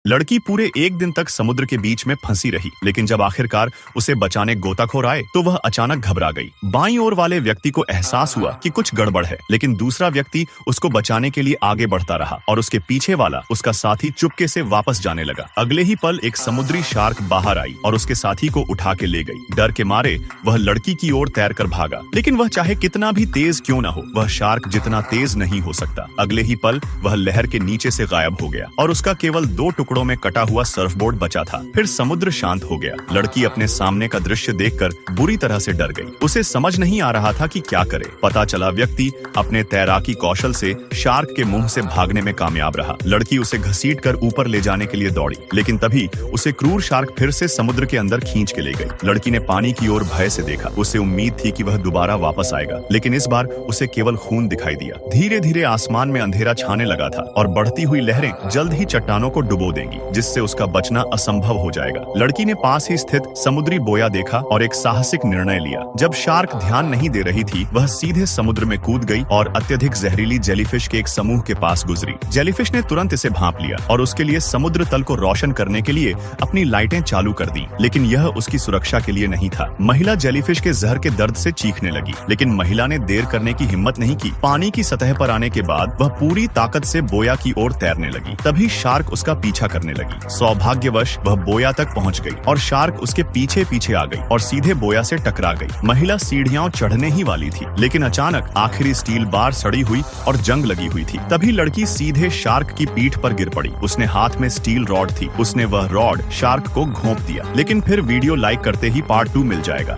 लड़की पूरे एक दिन तक समुद्र के बीच में फंसी रही, लेकिन जब आखिरकार उसे बचाने गोताखोर आए तो वह अचानक घबरा गई। बाईं ओर वाले व्यक्ति को एहसास हुआ कि कुछ गड़बड़ है, लेकिन दूसरा व्यक्ति उसको बचाने के लिए आगे बढ़ता रहा और उसके पीछे वाला उसका साथी चुपके से वापस जाने लगा। अगले ही पल एक समुद्री शार्क बाहर आई और उसके साथी को उठा के ले गई। डर के मारे वह लड़की की ओर तैरकर भागा, लेकिन वह चाहे कितना भी तेज क्यों न हो, वह शार्क जितना तेज नहीं हो सकता। अगले ही पल वह लहर के नीचे से गायब हो गया और उसका केवल 2 टुकड़ों में कटा हुआ सर्फबोर्ड बचा था। फिर समुद्र शांत हो गया। लड़की अपने सामने का दृश्य देखकर बुरी तरह से डर गई। उसे समझ नहीं आ रहा था कि क्या करे। पता चला व्यक्ति अपने तैराकी कौशल से शार्क के मुंह से भागने में कामयाब रहा। लड़की उसे घसीटकर ऊपर ले जाने के लिए दौड़ी, लेकिन तभी उसे क्रूर शार्क फिर से समुद्र के अंदर खींच के ले गई। लड़की ने पानी की ओर भय से देखा। उसे उम्मीद थी कि वह दोबारा वापस आएगा, लेकिन इस बार उसे केवल खून दिखाई दिया। धीरे धीरे आसमान में अंधेरा छाने लगा था और बढ़ती हुई लहरें जल्द ही चट्टानों को डुबो देंगी, जिससे उसका बचना असंभव हो जाएगा। लड़की ने पास ही स्थित समुद्री बोया देखा और एक साहसिक निर्णय लिया। जब शार्क ध्यान नहीं दे रही थी, वह सीधे समुद्र में कूद गई और अत्यधिक जहरीली जेलीफिश के एक समूह के पास गुजरी। जेलीफिश ने तुरंत इसे भांप लिया और उसके लिए समुद्र तल को रोशन करने के लिए अपनी लाइटें चालू कर दी, लेकिन यह उसकी सुरक्षा के लिए नहीं था। महिला जेलीफिश के जहर के दर्द से चीखने लगी, लेकिन महिला ने देर करने की हिम्मत नहीं की। पानी की सतह पर आने के बाद वह पूरी ताकत से बोया की ओर तैरने लगी। तभी शार्क उसका पीछा करने लगी। सौभाग्यवश वह बोया तक पहुंच गई और शार्क उसके पीछे पीछे आ गई और सीधे बोया से टकरा गई। महिला सीढ़ियां चढ़ने ही वाली थी, लेकिन अचानक आखिरी स्टील बार सड़ी हुई और जंग लगी हुई थी। तभी लड़की सीधे शार्क की पीठ पर गिर पड़ी। उसने हाथ में स्टील रॉड थी। उसने वह रॉड शार्क को घोंप दिया। लेकिन फिर वीडियो लाइक करते ही पार्ट 2 मिल जाएगा।